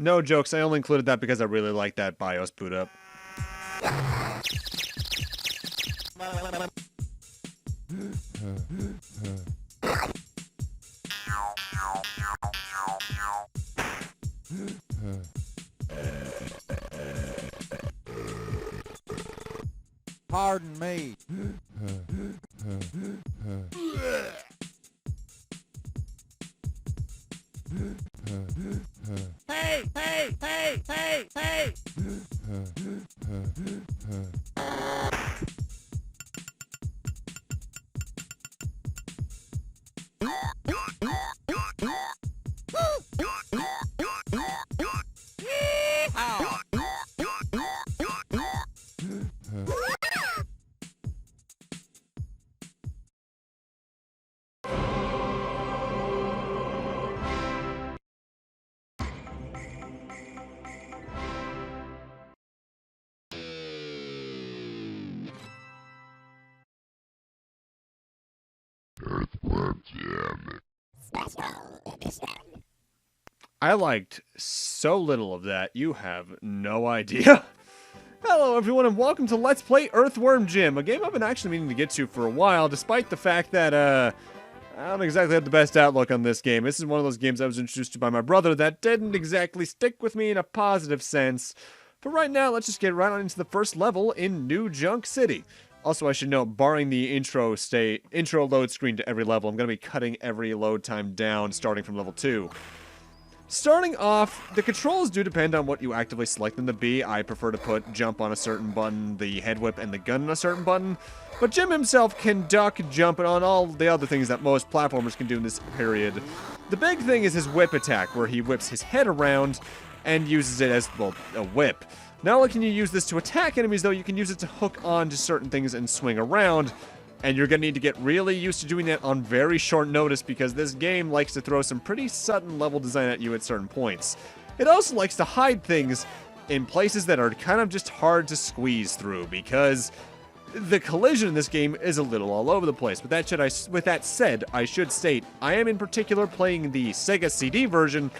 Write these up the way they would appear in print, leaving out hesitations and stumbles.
No jokes, I only included that because I really like that BIOS boot up. Pardon me. Hey, hey, hey, hey, hey. Earthworm Jim. I liked so little of that, you have no idea. Hello everyone and welcome to Let's Play Earthworm Jim, a game I've been actually meaning to get to for a while, despite the fact that, I don't exactly have the best outlook on this game. This is one of those games I was introduced to by my brother that didn't exactly stick with me in a positive sense. But right now, let's just get right on into the first level in New Junk City. Also, I should note, barring the intro load screen to every level, I'm going to be cutting every load time down starting from level 2. Starting off, the controls do depend on what you actively select them to be. I prefer to put jump on a certain button, the head whip, and the gun on a certain button. But Jim himself can duck, jump, and on all the other things that most platformers can do in this period. The big thing is his whip attack, where he whips his head around and uses it as, well, a whip. Not only can you use this to attack enemies, though, you can use it to hook on to certain things and swing around. And you're going to need to get really used to doing that on very short notice because this game likes to throw some pretty sudden level design at you at certain points. It also likes to hide things in places that are kind of just hard to squeeze through because the collision in this game is a little all over the place. With that said, I should state, I am in particular playing the Sega CD version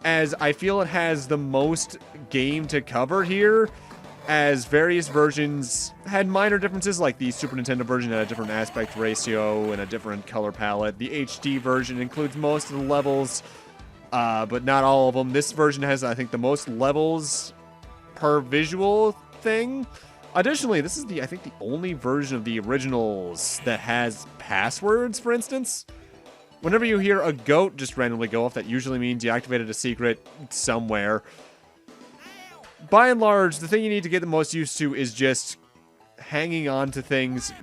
as I feel it has the most game to cover here, as various versions had minor differences, like the Super Nintendo version had a different aspect ratio and a different color palette. The HD version includes most of the levels, but not all of them. This version has, I think, the most levels per visual thing. Additionally, this is I think the only version of the originals that has passwords, for instance. Whenever you hear a goat just randomly go off, that usually means you activated a secret somewhere. By and large, the thing you need to get the most used to is just hanging on to things,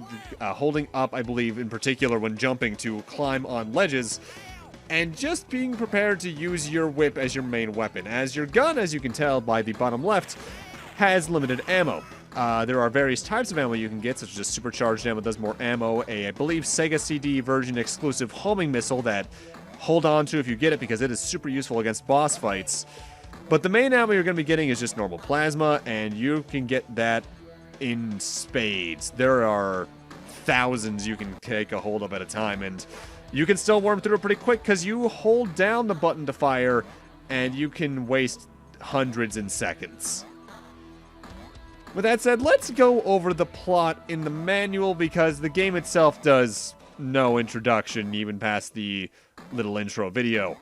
holding up, I believe, in particular when jumping to climb on ledges, and just being prepared to use your whip as your main weapon, as your gun, as you can tell by the bottom left, has limited ammo. There are various types of ammo you can get, such as supercharged ammo does more ammo, I believe, Sega CD version exclusive homing missile that hold on to if you get it because it is super useful against boss fights. But the main ammo you're going to be getting is just normal plasma, and you can get that in spades. There are thousands you can take a hold of at a time, and you can still worm through it pretty quick because you hold down the button to fire, and you can waste hundreds in seconds. With that said, let's go over the plot in the manual because the game itself does no introduction even past the little intro video.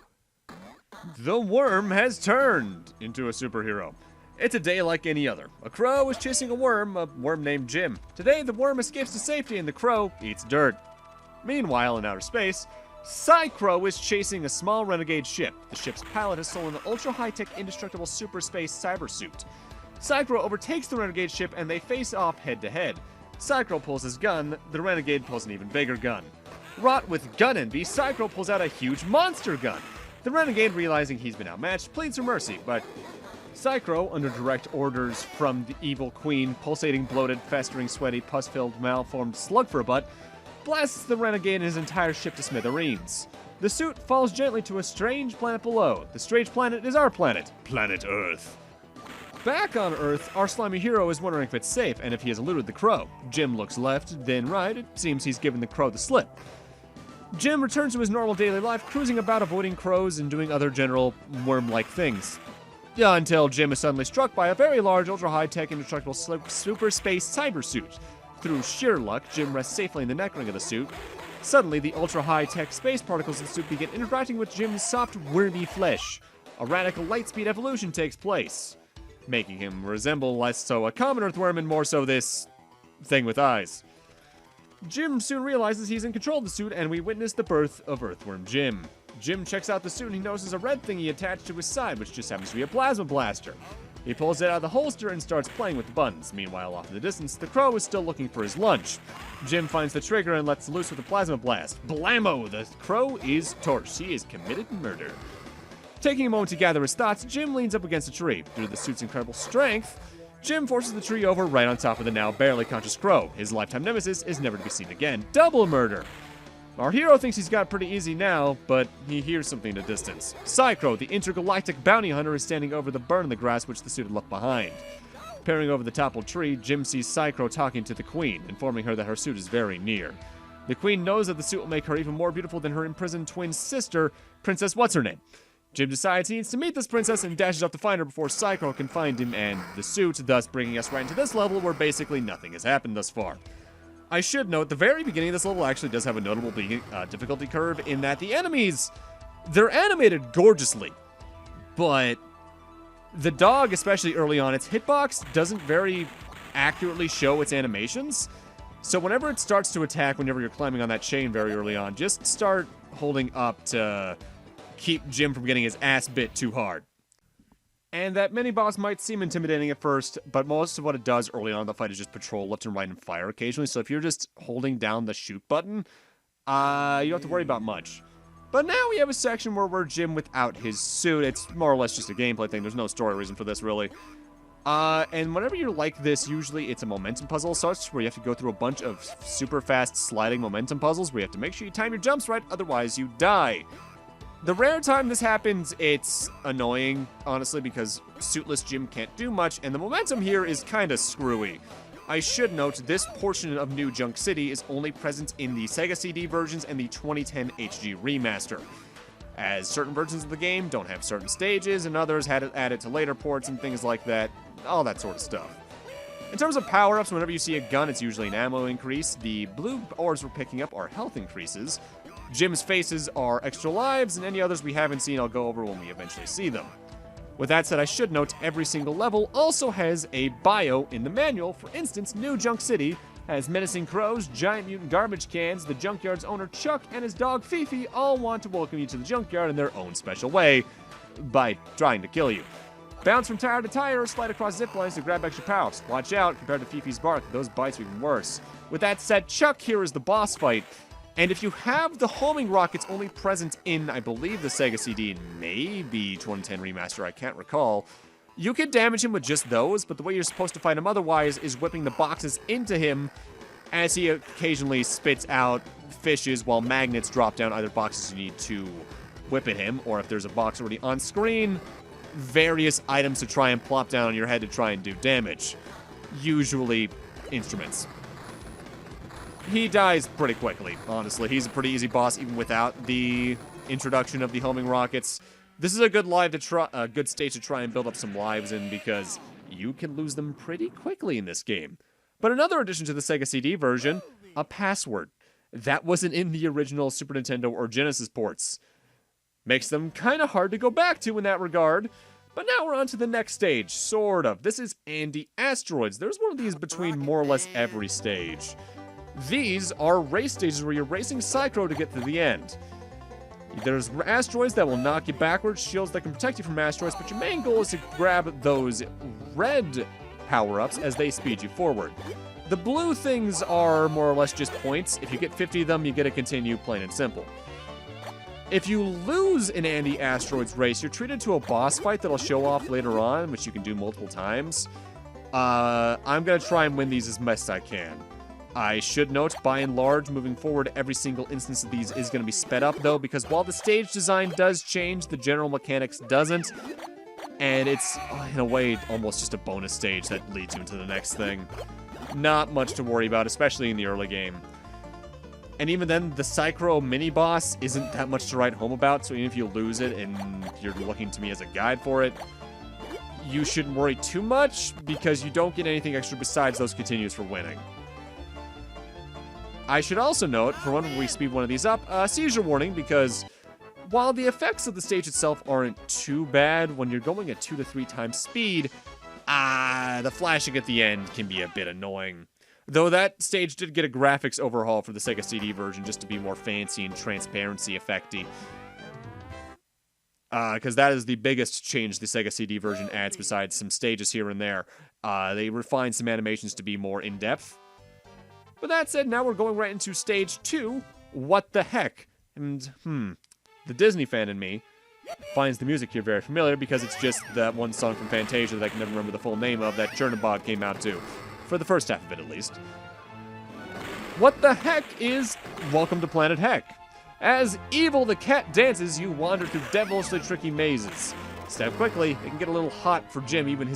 The worm has turned into a superhero. It's a day like any other. A crow is chasing a worm named Jim. Today, the worm escapes to safety and the crow eats dirt. Meanwhile, in outer space, Psycrow is chasing a small renegade ship. The ship's pilot has stolen an ultra-high-tech indestructible super space cyber suit. Psycrow overtakes the renegade ship and they face off head-to-head. Psycrow pulls his gun, the renegade pulls an even bigger gun. Wrought with gun envy, Psycrow pulls out a huge monster gun. The renegade, realizing he's been outmatched, pleads for mercy, but Psycrow, under direct orders from the evil queen, pulsating, bloated, festering, sweaty, pus-filled, malformed slug for a butt, blasts the renegade and his entire ship to smithereens. The suit falls gently to a strange planet below. The strange planet is our planet, Planet Earth. Back on Earth, our slimy hero is wondering if it's safe and if he has eluded the crow. Jim looks left, then right. It seems he's given the crow the slip. Jim returns to his normal daily life, cruising about avoiding crows and doing other general worm-like things. Until Jim is suddenly struck by a very large, ultra-high-tech, indestructible super space cyber suit. Through sheer luck, Jim rests safely in the neck ring of the suit. Suddenly, the ultra-high-tech space particles in the suit begin interacting with Jim's soft, wormy flesh. A radical light-speed evolution takes place, making him resemble less so a common earthworm and more so this thing with eyes. Jim soon realizes he's in control of the suit, and we witness the birth of Earthworm Jim. Jim checks out the suit and he notices a red thing he attached to his side, which just happens to be a plasma blaster. He pulls it out of the holster and starts playing with the buttons. Meanwhile, off in the distance, the crow is still looking for his lunch. Jim finds the trigger and lets loose with a plasma blast. Blammo! The crow is torched. He is committed murder. Taking a moment to gather his thoughts, Jim leans up against a tree. Due to the suit's incredible strength, Jim forces the tree over right on top of the now barely conscious crow. His lifetime nemesis is never to be seen again. Double murder! Our hero thinks he's got it pretty easy now, but he hears something in the distance. Psycrow, the intergalactic bounty hunter, is standing over the burn in the grass which the suit had left behind. Peering over the toppled tree, Jim sees Psycrow talking to the queen, informing her that her suit is very near. The queen knows that the suit will make her even more beautiful than her imprisoned twin sister, Princess What's-Her-Name. Jim decides he needs to meet this princess and dashes off to find her before Psycrow can find him and the suit, thus bringing us right into this level where basically nothing has happened thus far. I should note, the very beginning of this level actually does have a notable difficulty curve in that the enemies, they're animated gorgeously, but the dog, especially early on, its hitbox doesn't very accurately show its animations. So whenever it starts to attack, whenever you're climbing on that chain very early on, just start holding up to keep Jim from getting his ass bit too hard. And that mini-boss might seem intimidating at first, but most of what it does early on in the fight is just patrol left and right and fire occasionally, so if you're just holding down the shoot button, you don't have to worry about much. But now we have a section where we're Jim without his suit. It's more or less just a gameplay thing. There's no story reason for this, really. And whenever you're like this, usually it's a momentum puzzle such where you have to go through a bunch of super fast sliding momentum puzzles where you have to make sure you time your jumps right, otherwise you die. The rare time this happens, it's annoying, honestly, because suitless Jim can't do much, and the momentum here is kinda screwy. I should note, this portion of New Junk City is only present in the Sega CD versions and the 2010 HD remaster, as certain versions of the game don't have certain stages, and others had it added to later ports and things like that, all that sort of stuff. In terms of power-ups, whenever you see a gun, it's usually an ammo increase. The blue orbs we're picking up are health increases. Jim's faces are extra lives, and any others we haven't seen I'll go over when we eventually see them. With that said, I should note every single level also has a bio in the manual. For instance, New Junk City has menacing crows, giant mutant garbage cans, the junkyard's owner Chuck, and his dog Fifi all want to welcome you to the junkyard in their own special way by trying to kill you. Bounce from tire to tire or slide across zip lines to grab extra power. Watch out, compared to Fifi's bark, those bites are even worse. With that said, Chuck here is the boss fight. And if you have the homing rockets only present in, I believe, the Sega CD, maybe 2010 remaster, I can't recall, you can damage him with just those, but the way you're supposed to fight him otherwise is whipping the boxes into him as he occasionally spits out fishes while magnets drop down either boxes you need to whip at him, or if there's a box already on screen, various items to try and plop down on your head to try and do damage. Usually instruments. He dies pretty quickly, honestly. He's a pretty easy boss even without the introduction of the homing rockets. This is a good good stage to try and build up some lives in because you can lose them pretty quickly in this game. But another addition to the Sega CD version, a password. That wasn't in the original Super Nintendo or Genesis ports. Makes them kind of hard to go back to in that regard. But now we're on to the next stage, sort of. This is Andy Asteroids. There's one of these between more or less every stage. These are race stages where you're racing Psycrow to get to the end. There's asteroids that will knock you backwards, shields that can protect you from asteroids, but your main goal is to grab those red power-ups as they speed you forward. The blue things are more or less just points. If you get 50 of them, you get to continue, plain and simple. If you lose an Andy Asteroids race, you're treated to a boss fight that'll show off later on, which you can do multiple times. I'm gonna try and win these as best I can. I should note, by and large, moving forward, every single instance of these is going to be sped up, though, because while the stage design does change, the general mechanics doesn't, and it's, in a way, almost just a bonus stage that leads you into the next thing. Not much to worry about, especially in the early game. And even then, the Psycrow mini-boss isn't that much to write home about, so even if you lose it and you're looking to me as a guide for it, you shouldn't worry too much because you don't get anything extra besides those continues for winning. I should also note, for when we speed one of these up, seizure warning, because while the effects of the stage itself aren't too bad, when you're going at 2 to 3 times speed, the flashing at the end can be a bit annoying. Though that stage did get a graphics overhaul for the Sega CD version just to be more fancy and transparency effecty. Because that is the biggest change the Sega CD version adds besides some stages here and there. They refined some animations to be more in-depth. But that said, now we're going right into stage 2, What the Heck? And, the Disney fan in me finds the music here very familiar because it's just that one song from Fantasia that I can never remember the full name of that Chernobog came out to. For the first half of it, at least. What the heck is Welcome to Planet Heck? As Evil the cat dances, you wander through devilishly tricky mazes. Step quickly, it can get a little hot for Jim even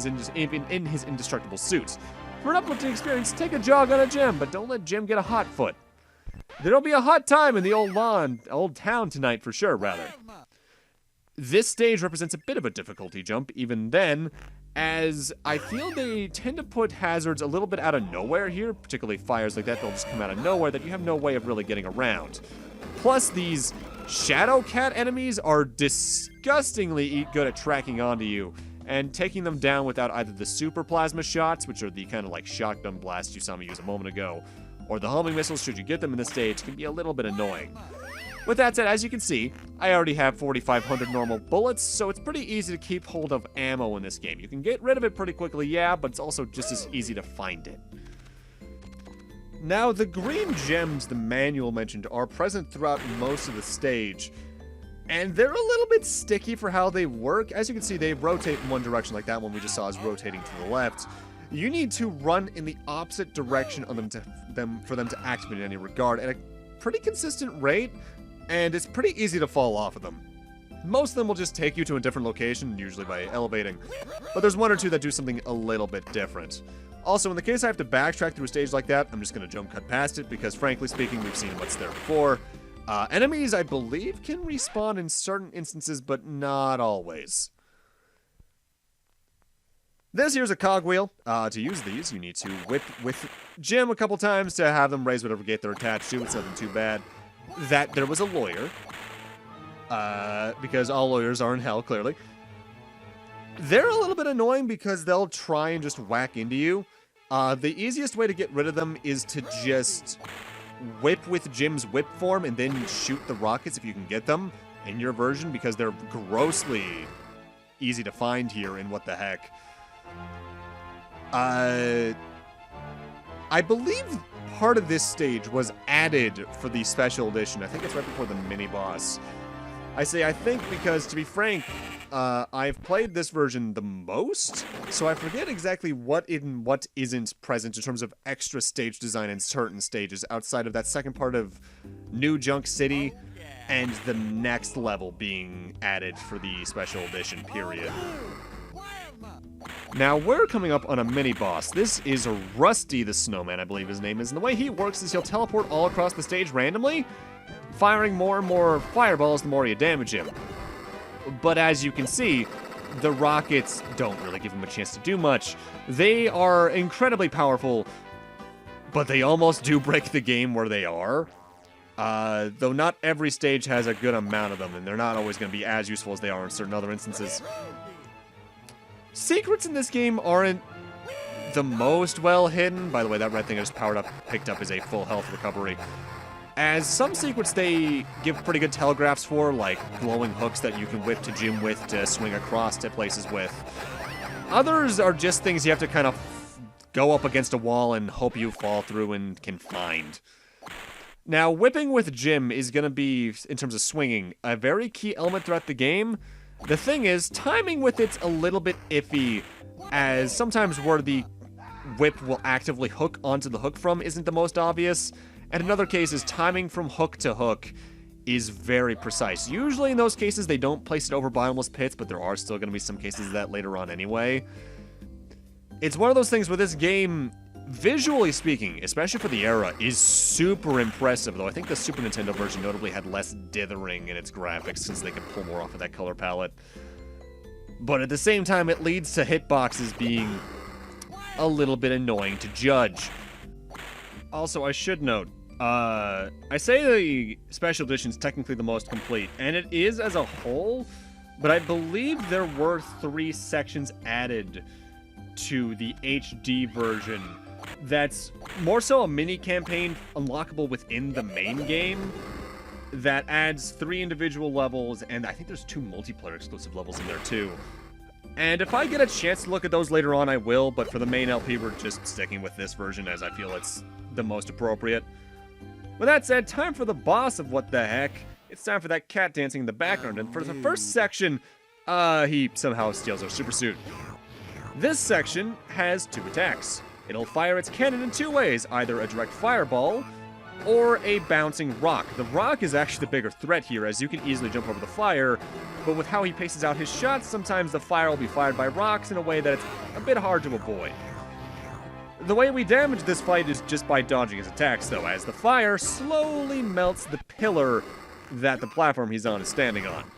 in his indestructible suit. For an uplifting experience, take a jog on a gym, but don't let Jim get a hot foot. There'll be a hot time in the old town tonight for sure, rather. This stage represents a bit of a difficulty jump, even then, as I feel they tend to put hazards a little bit out of nowhere here, particularly fires like that, they'll just come out of nowhere that you have no way of really getting around. Plus, these Shadow Cat enemies are disgustingly good at tracking onto you, and taking them down without either the Super Plasma shots, which are the kind of like shotgun blasts you saw me use a moment ago, or the homing missiles, should you get them in this stage, can be a little bit annoying. With that said, as you can see, I already have 4,500 normal bullets, so it's pretty easy to keep hold of ammo in this game. You can get rid of it pretty quickly, yeah, but it's also just as easy to find it. Now, the green gems the manual mentioned are present throughout most of the stage, and they're a little bit sticky for how they work. As you can see, they rotate in one direction like that one we just saw is rotating to the left. You need to run in the opposite direction on for them to activate in any regard at a pretty consistent rate, and it's pretty easy to fall off of them. Most of them will just take you to a different location, usually by elevating, but there's one or two that do something a little bit different. Also, in the case I have to backtrack through a stage like that, I'm just going to jump cut past it, because frankly speaking, we've seen what's there before. Enemies, I believe, can respawn in certain instances, but not always. This here's a cogwheel. To use these, you need to whip with Jim a couple times to have them raise whatever gate they're attached to. It's nothing too bad. That there was a lawyer. Because all lawyers are in hell, clearly. They're a little bit annoying because they'll try and just whack into you. The easiest way to get rid of them is to just whip with Jim's whip form and then shoot the rockets if you can get them in your version, because they're grossly easy to find here in What the Heck. I believe part of this stage was added for the special edition. I think it's right before the mini-boss. I say I think because, to be frank, I've played this version the most, so I forget exactly what isn't present in terms of extra stage design in certain stages outside of that second part of New Junk City and the next level being added for the special edition period. Now, we're coming up on a mini-boss. This is Rusty the Snowman, I believe his name is, and the way he works is he'll teleport all across the stage randomly, firing more and more fireballs the more you damage him. But as you can see, the rockets don't really give him a chance to do much. They are incredibly powerful, but they almost do break the game where they are. Though not every stage has a good amount of them, and they're not always going to be as useful as they are in certain other instances. Secrets in this game aren't the most well hidden. By the way, that red thing I just powered up, picked up, is a full health recovery. As some secrets they give pretty good telegraphs for, like glowing hooks that you can whip to Jim with to swing across to places with. Others are just things you have to kind of go up against a wall and hope you fall through and can find. Now, whipping with Jim is going to be, in terms of swinging, a very key element throughout the game. The thing is, timing with it's a little bit iffy, as sometimes where the whip will actively hook onto the hook from isn't the most obvious, and in other cases, timing from hook to hook is very precise. Usually in those cases, they don't place it over bottomless pits, but there are still going to be some cases of that later on anyway. It's one of those things where this game, visually speaking, especially for the era, is super impressive, though I think the Super Nintendo version notably had less dithering in its graphics since they could pull more off of that color palette. But at the same time, it leads to hitboxes being a little bit annoying to judge. Also, I should note, I say the special edition is technically the most complete, and it is as a whole, but I believe there were 3 sections added to the HD version that's more so a mini campaign unlockable within the main game that adds 3 individual levels, and I think there's 2 multiplayer exclusive levels in there too. And if I get a chance to look at those later on, I will, but for the main LP, we're just sticking with this version as I feel it's the most appropriate. With that said, time for the boss of what the heck. It's time for that cat dancing in the background, and for the first section, he somehow steals our super suit. This section has 2 attacks. It'll fire its cannon in 2 ways, either a direct fireball or a bouncing rock. The rock is actually the bigger threat here, as you can easily jump over the fire, but with how he paces out his shots, sometimes the fire will be fired by rocks in a way that it's a bit hard to avoid. The way we damage this fight is just by dodging his attacks, though, as the fire slowly melts the pillar that the platform he's on is standing on.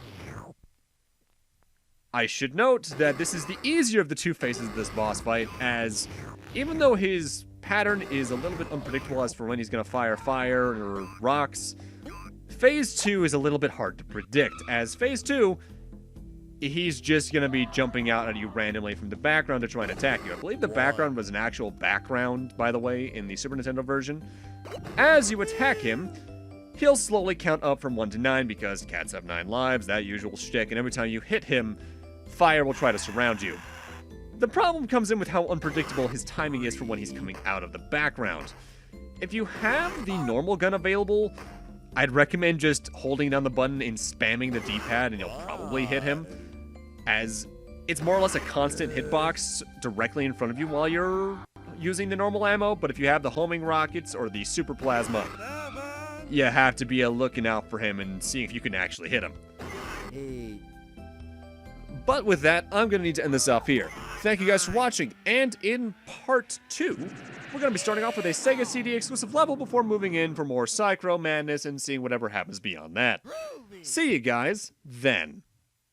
I should note that this is the easier of the 2 phases of this boss fight, as even though his pattern is a little bit unpredictable as for when he's going to fire fire or rocks, Phase 2 is a little bit hard to predict, as Phase 2, he's just going to be jumping out at you randomly from the background to try and attack you. I believe the background was an actual background, by the way, in the Super Nintendo version. As you attack him, he'll slowly count up from 1 to 9 because cats have 9 lives, that usual shtick, and every time you hit him, fire will try to surround you. The problem comes in with how unpredictable his timing is for when he's coming out of the background. If you have the normal gun available, I'd recommend just holding down the button and spamming the D-pad and you'll probably hit him, as it's more or less a constant hitbox directly in front of you while you're using the normal ammo, but if you have the homing rockets or the super plasma, you have to be looking out for him and seeing if you can actually hit him. But with that, I'm going to need to end this off here. Thank you guys for watching, and in part 2, we're going to be starting off with a Sega CD exclusive level before moving in for more Psycrow madness and seeing whatever happens beyond that. See you guys then.